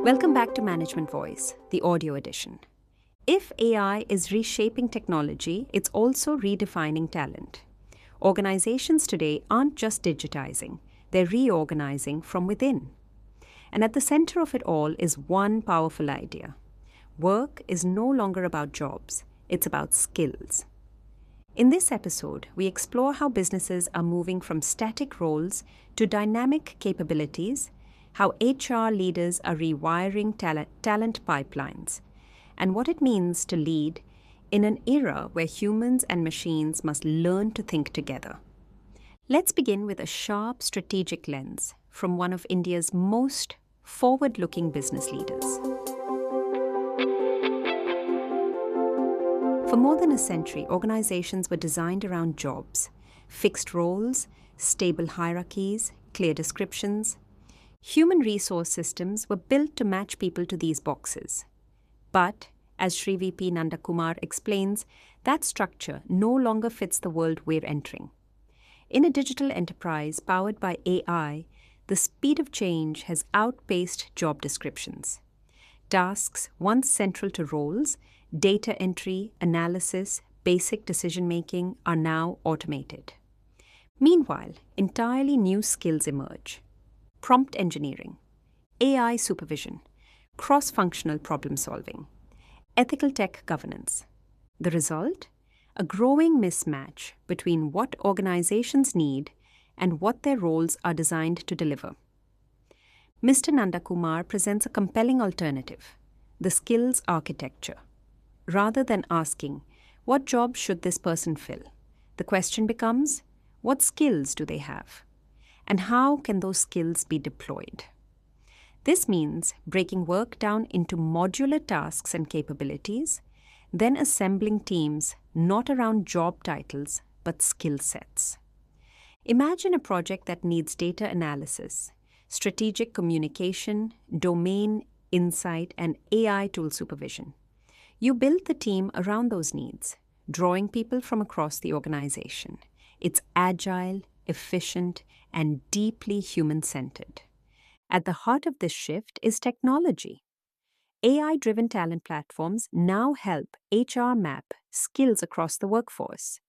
Welcome back to Management Voice, the audio edition. If AI is reshaping technology, it's also redefining talent. Organizations today aren't just digitizing, they're reorganizing from within. And at the center of it all is one powerful idea. Work is no longer about jobs, it's about skills. In this episode, we explore how businesses are moving from static roles to dynamic capabilities, how HR leaders are rewiring talent pipelines, and what it means to lead in an era where humans and machines must learn to think together. Let's begin with a sharp strategic lens from one of India's most forward-looking business leaders. For more than a century, organizations were designed around jobs, fixed roles, stable hierarchies, clear descriptions. Human resource systems were built to match people to these boxes. But, as Sri VP Nandakumar explains, that structure no longer fits the world we're entering. In a digital enterprise powered by AI, the speed of change has outpaced job descriptions. Tasks once central to roles, data entry, analysis, basic decision-making are now automated. Meanwhile, entirely new skills emerge. Prompt engineering, AI supervision, cross-functional problem-solving, ethical tech governance. The result? A growing mismatch between what organizations need and what their roles are designed to deliver. Mr. Nandakumar presents a compelling alternative, the skills architecture. Rather than asking, what job should this person fill? The question becomes, what skills do they have? And how can those skills be deployed? This means breaking work down into modular tasks and capabilities, then assembling teams not around job titles but skill sets. Imagine a project that needs data analysis, strategic communication, domain insight, and AI tool supervision. You build the team around those needs, drawing people from across the organization. It's agile, efficient, and deeply human-centered. At the heart of this shift is technology. AI-driven talent platforms now help HR map skills across the workforce,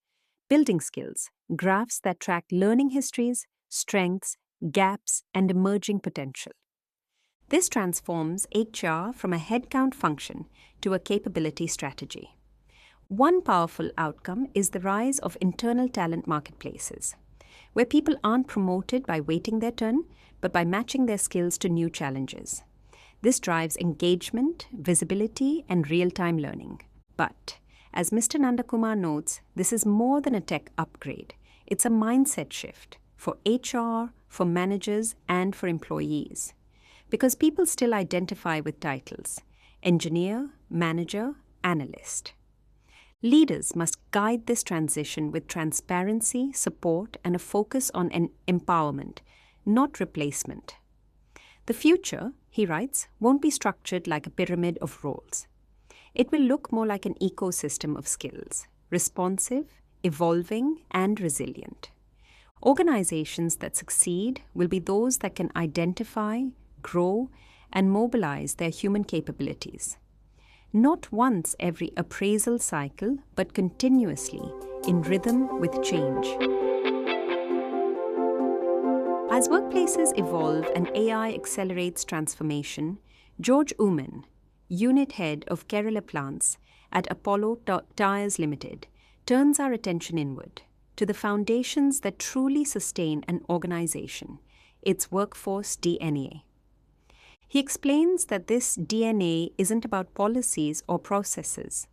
building skills, graphs that track learning histories, strengths, gaps, and emerging potential. This transforms HR from a headcount function to a capability strategy. One powerful outcome is the rise of internal talent marketplaces, where people aren't promoted by waiting their turn, but by matching their skills to new challenges. This drives engagement, visibility, and real-time learning. But, as Mr. Nandakumar notes, this is more than a tech upgrade. It's a mindset shift for HR, for managers, and for employees. Because people still identify with titles: engineer, manager, analyst. Leaders must guide this transition with transparency, support, and a focus on empowerment, not replacement. The future, he writes, won't be structured like a pyramid of roles. It will look more like an ecosystem of skills, responsive, evolving, and resilient. Organizations that succeed will be those that can identify, grow, and mobilize their human capabilities. Not once every appraisal cycle, but continuously, in rhythm with change. As workplaces evolve and AI accelerates transformation, George Oommen, unit head of Kerala plants at Apollo Tyres Limited, turns our attention inward to the foundations that truly sustain an organization, its workforce DNA. He explains that this DNA isn't about policies or processes.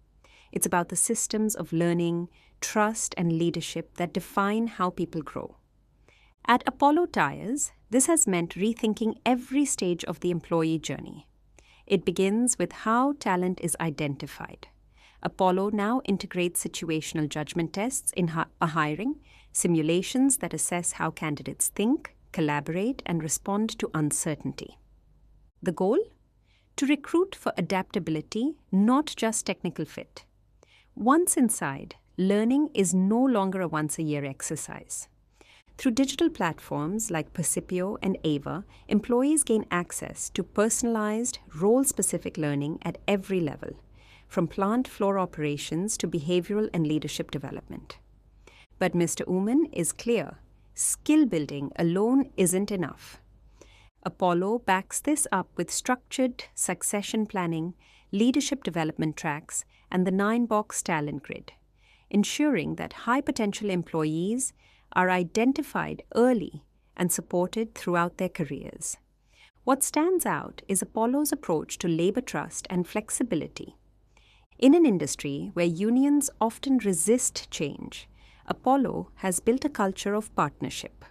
It's about the systems of learning, trust, and leadership that define how people grow. At Apollo Tyres, this has meant rethinking every stage of the employee journey. It begins with how talent is identified. Apollo now integrates situational judgment tests in hiring, simulations that assess how candidates think, collaborate, and respond to uncertainty. The goal? To recruit for adaptability, not just technical fit. Once inside, learning is no longer a once-a-year exercise. Through digital platforms like Percipio and Ava, employees gain access to personalized, role-specific learning at every level, from plant floor operations to behavioral and leadership development. But Mr. Oommen is clear: skill building alone isn't enough. Apollo backs this up with structured succession planning, leadership development tracks, and the 9-box talent grid, ensuring that high-potential employees are identified early and supported throughout their careers. What stands out is Apollo's approach to labor trust and flexibility. In an industry where unions often resist change, Apollo has built a culture of partnership,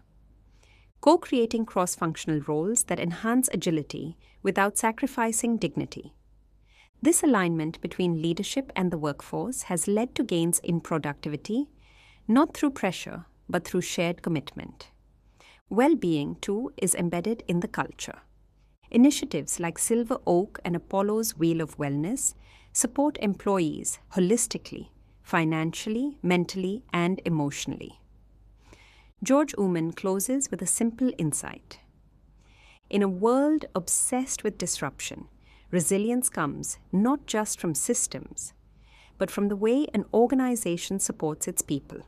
co-creating cross-functional roles that enhance agility without sacrificing dignity. This alignment between leadership and the workforce has led to gains in productivity, not through pressure, but through shared commitment. Well-being, too, is embedded in the culture. Initiatives like Silver Oak and Apollo's Wheel of Wellness support employees holistically, financially, mentally, and emotionally. George Oommen closes with a simple insight. In a world obsessed with disruption, resilience comes not just from systems, but from the way an organization supports its people.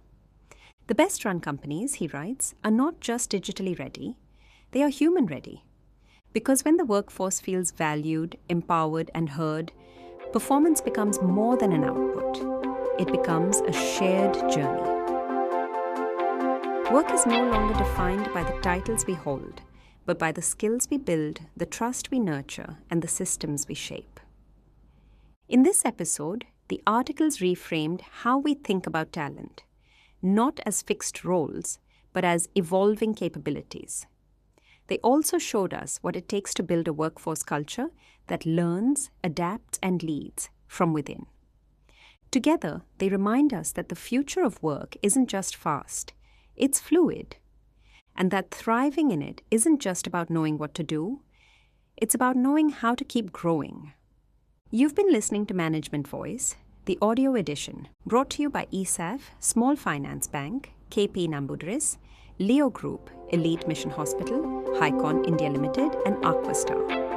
The best-run companies, he writes, are not just digitally ready, they are human-ready. Because when the workforce feels valued, empowered, and heard, performance becomes more than an output. It becomes a shared journey. Work is no longer defined by the titles we hold, but by the skills we build, the trust we nurture, and the systems we shape. In this episode, the articles reframed how we think about talent, not as fixed roles, but as evolving capabilities. They also showed us what it takes to build a workforce culture that learns, adapts, and leads from within. Together, they remind us that the future of work isn't just fast, it's fluid, and that thriving in it isn't just about knowing what to do, it's about knowing how to keep growing. You've been listening to Management Voice, the audio edition, brought to you by ESAF, Small Finance Bank, KP Nambudris, Leo Group, Elite Mission Hospital, Hycon India Limited, and Aquastar.